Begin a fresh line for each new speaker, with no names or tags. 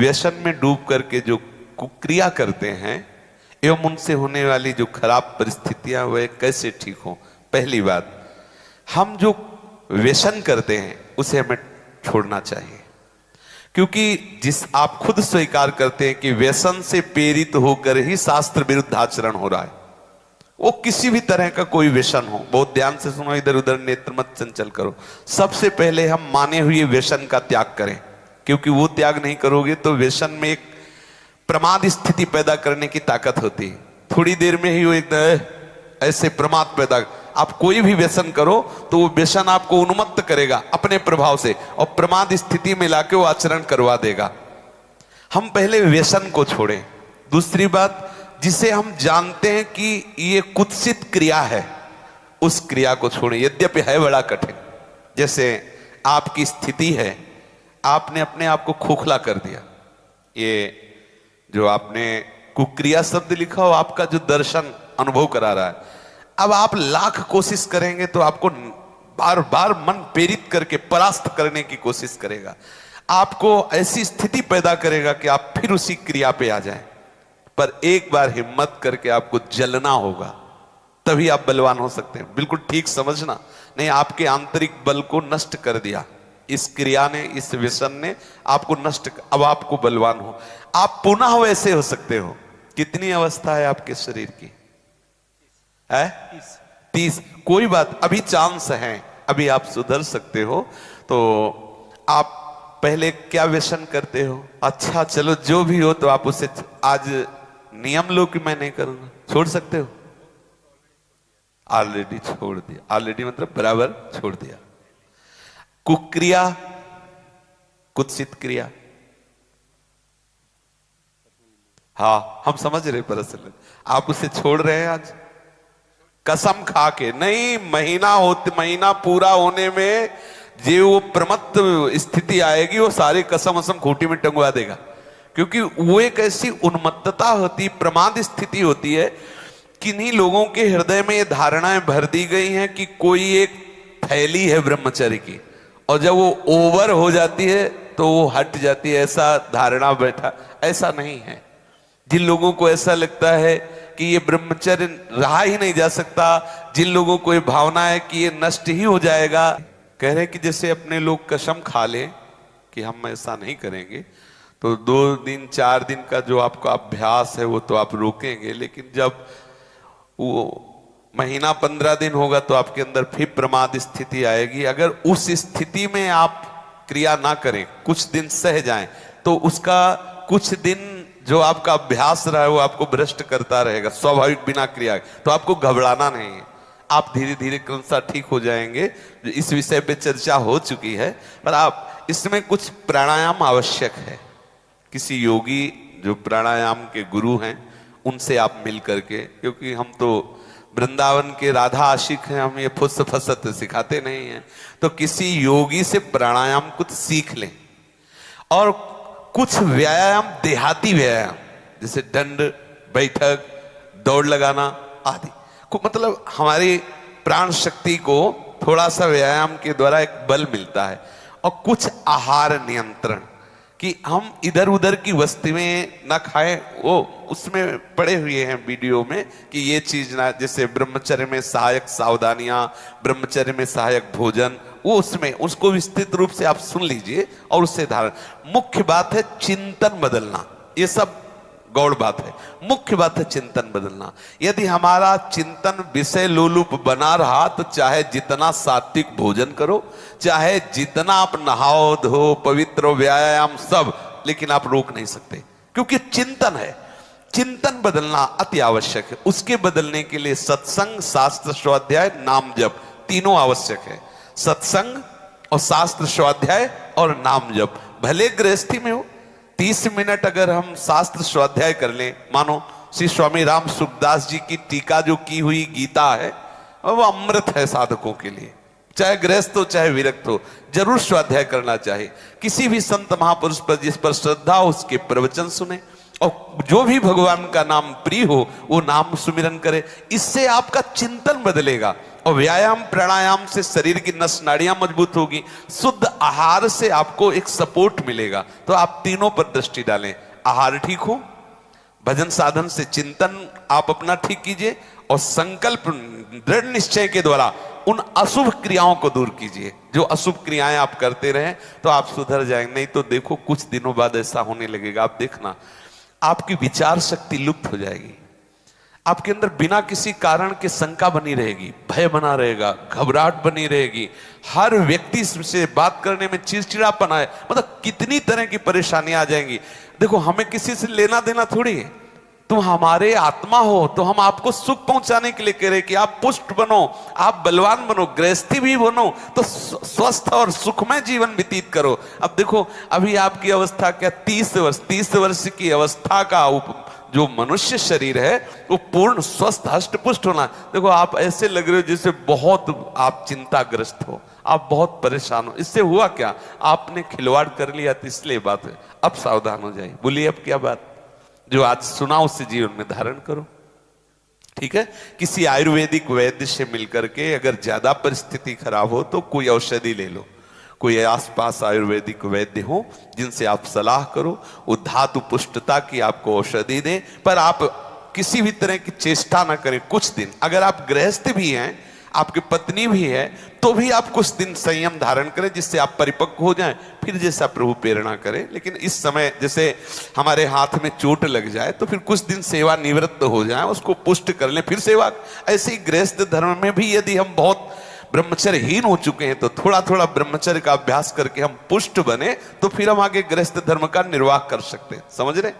व्यसन में डूब करके जो कुक्रिया करते हैं एवं उनसे होने वाली जो खराब परिस्थितियां वह कैसे ठीक हो। पहली बात, हम जो व्यसन करते हैं उसे हमें छोड़ना चाहिए, क्योंकि आप खुद स्वीकार करते हैं कि व्यसन से प्रेरित होकर ही शास्त्र विरुद्ध आचरण हो रहा है। वो किसी भी तरह का कोई व्यसन हो, बहुत ध्यान से सुनो, इधर उधर नेत्र मत चंचल करो। सबसे पहले हम माने हुए व्यसन का त्याग करें, क्योंकि वो त्याग नहीं करोगे तो व्यसन में एक प्रमाद स्थिति पैदा करने की ताकत होती है। थोड़ी देर में ही वो एक ऐसे प्रमाद पैदा, आप कोई भी व्यसन करो तो वो व्यसन आपको उन्मत्त करेगा अपने प्रभाव से और प्रमाद स्थिति में लाके वो आचरण करवा देगा। हम पहले व्यसन को छोड़ें। दूसरी बात, जिसे हम जानते हैं कि ये कुत्सित क्रिया है, उस क्रिया को छोड़ें, यद्यपि है बड़ा कठिन। जैसे आपकी स्थिति है, आपने अपने आप को खोखला कर दिया, ये जो आपने कुक्रिया शब्द लिखा हो आपका जो दर्शन अनुभव करा रहा है। अब आप लाख कोशिश करेंगे तो आपको बार बार मन प्रेरित करके परास्त करने की कोशिश करेगा, आपको ऐसी स्थिति पैदा करेगा कि आप फिर उसी क्रिया पे आ जाएं। पर एक बार हिम्मत करके आपको जलना होगा, तभी आप बलवान हो सकते हैं। बिल्कुल ठीक समझना, नहीं आपके आंतरिक बल को नष्ट कर दिया इस क्रिया ने, इस व्यसन ने आपको नष्ट, अब आपको बलवान हो, आप पुनः वैसे हो सकते हो। कितनी अवस्था है आपके शरीर की? है 30। कोई बात, अभी चांस है, अभी आप सुधर सकते हो। तो आप पहले क्या व्यसन करते हो? अच्छा चलो जो भी हो, तो आप उसे आज नियम लो कि मैं नहीं करूंगा, छोड़ सकते हो? ऑलरेडी छोड़ दिया, ऑलरेडी मतलब बराबर छोड़ दिया। कुक्रिया, कुत्सित क्रिया, हाँ हम समझ रहे, पर असल आप उसे छोड़ रहे हैं आज कसम खा के। नहीं, महीना पूरा होने में जो वो प्रमत्त स्थिति आएगी वो सारे कसम असम खूंटी में टंगवा देगा, क्योंकि वो एक ऐसी उन्मत्तता होती, प्रमाद स्थिति होती है। किन्हीं लोगों के हृदय में ये धारणाएं भर दी गई हैं कि कोई एक थैली है ब्रह्मचर्य की, और जब वो ओवर हो जाती है तो वो हट जाती है, ऐसा धारणा बैठा। ऐसा नहीं है। जिन लोगों को ऐसा लगता है कि ये ब्रह्मचर्य रहा ही नहीं जा सकता, जिन लोगों को ये भावना है कि ये नष्ट ही हो जाएगा, कह रहे कि जैसे अपने लोग कसम खा लें कि हम ऐसा नहीं करेंगे, तो 2 दिन 4 दिन का जो आपका अभ्यास है वो तो आप रोकेंगे, लेकिन जब वो महीना 15 दिन होगा तो आपके अंदर फिर प्रमाद स्थिति आएगी। अगर उस स्थिति में आप क्रिया ना करें, कुछ दिन सह जाएं, तो उसका कुछ दिन जो आपका अभ्यास रहा है वो आपको भ्रष्ट करता रहेगा स्वाभाविक बिना क्रिया। तो आपको घबराना नहीं है, आप धीरे धीरे क्रमशः ठीक हो जाएंगे। इस विषय पे चर्चा हो चुकी है, पर आप इसमें कुछ प्राणायाम आवश्यक है। किसी योगी जो प्राणायाम के गुरु हैं उनसे आप मिल करके, क्योंकि हम तो वृंदावन के राधा आशिक हैं, हम ये फुस फसत सिखाते नहीं हैं। तो किसी योगी से प्राणायाम कुछ सीख लें, और कुछ व्यायाम, देहाती व्यायाम जैसे दंड बैठक, दौड़ लगाना आदि, मतलब हमारी प्राण शक्ति को थोड़ा सा व्यायाम के द्वारा एक बल मिलता है। और कुछ आहार नियंत्रण, कि हम इधर उधर की वस्तुएं ना खाएं, वो उसमें पड़े हुए हैं वीडियो में कि ये चीज ना, जैसे ब्रह्मचर्य में सहायक सावधानियां, ब्रह्मचर्य में सहायक भोजन, वो उसमें उसको विस्तृत रूप से आप सुन लीजिए और उससे धारण। मुख्य बात है चिंतन बदलना, ये सब गौड़ बात है, मुख्य बात है चिंतन बदलना। यदि हमारा चिंतन विषय लोलुप बना रहा तो चाहे जितना सात्विक भोजन करो, चाहे जितना आप नहाओ धो पवित्र व्यायाम सब, लेकिन आप रोक नहीं सकते, क्योंकि चिंतन है। चिंतन बदलना अति आवश्यक है। उसके बदलने के लिए सत्संग, शास्त्र स्वाध्याय, नाम जप तीनों आवश्यक है। सत्संग और शास्त्र स्वाध्याय और नाम जप। भले गृहस्थी में हो, 30 मिनट अगर हम शास्त्र स्वाध्याय कर लें, मानो श्री स्वामी राम सुखदास जी की टीका जो की हुई गीता है, वो अमृत है साधकों के लिए। चाहे गृहस्थ हो चाहे विरक्त हो, जरूर स्वाध्याय करना चाहिए। किसी भी संत महापुरुष पर जिस पर श्रद्धा हो उसके प्रवचन सुने, और जो भी भगवान का नाम प्रिय हो वो नाम सुमिरन करे। इससे आपका चिंतन बदलेगा और व्यायाम प्राणायाम से शरीर की नस नाड़ियां मजबूत होगी, शुद्ध आहार से आपको एक सपोर्ट मिलेगा। तो आप तीनों पर दृष्टि डालें, आहार ठीक हो, भजन साधन से चिंतन आप अपना ठीक कीजिए, और संकल्प दृढ़ निश्चय के द्वारा उन अशुभ क्रियाओं को दूर कीजिए। जो अशुभ क्रियाएं आप करते रहे तो आप सुधर जाएंगे। नहीं तो देखो कुछ दिनों बाद ऐसा होने लगेगा, आप देखना आपकी विचार शक्ति लुप्त हो जाएगी, आपके अंदर बिना किसी कारण के शंका बनी रहेगी, भय बना रहेगा, घबराहट बनी रहेगी, हर व्यक्ति से बात करने में चिड़चिड़ापन आए, मतलब कितनी तरह की परेशानियां आ जाएंगी। देखो हमें किसी से लेना देना थोड़ी है, तुम हमारे आत्मा हो तो हम आपको सुख पहुंचाने के लिए कह रहे कि आप पुष्ट बनो, आप बलवान बनो, गृहस्थी भी बनो, तो स्वस्थ और सुखमय जीवन व्यतीत करो। अब देखो अभी आपकी अवस्था क्या, 30 वर्ष की अवस्था का जो मनुष्य शरीर है वो पूर्ण स्वस्थ हष्ट पुष्ट होना। देखो आप ऐसे लग रहे हो जैसे बहुत आप चिंताग्रस्त हो, आप बहुत परेशान हो। इससे हुआ क्या, आपने खिलवाड़ कर लिया, तो इसलिए बात है। अब सावधान हो जाइए। बोलिए अब क्या बात, जो आज सुना उससे जीवन में धारण करो, ठीक है। किसी आयुर्वेदिक वैद्य से मिलकर के अगर ज्यादा परिस्थिति खराब हो तो कोई औषधि ले लो, कोई आसपास आयुर्वेदिक वैद्य हो जिनसे आप सलाह करो, वो धातु पुष्टता की आपको औषधि दें, पर आप किसी भी तरह की चेष्टा ना करें कुछ दिन। अगर आप गृहस्थ भी हैं, आपकी पत्नी भी है, तो भी आप कुछ दिन संयम धारण करें जिससे आप परिपक्व हो जाएं, फिर जैसा प्रभु प्रेरणा करें। लेकिन इस समय जैसे हमारे हाथ में चोट लग जाए तो फिर कुछ दिन सेवा निवृत्त हो जाए, उसको पुष्ट कर लें, फिर सेवा। ऐसे ही गृहस्थ धर्म में भी यदि हम बहुत ब्रह्मचर्यहीन हो चुके हैं तो थोड़ा थोड़ा ब्रह्मचर्य का अभ्यास करके हम पुष्ट बने, तो फिर हम आगे गृहस्थ धर्म का निर्वाह कर सकते हैं। समझ रहे?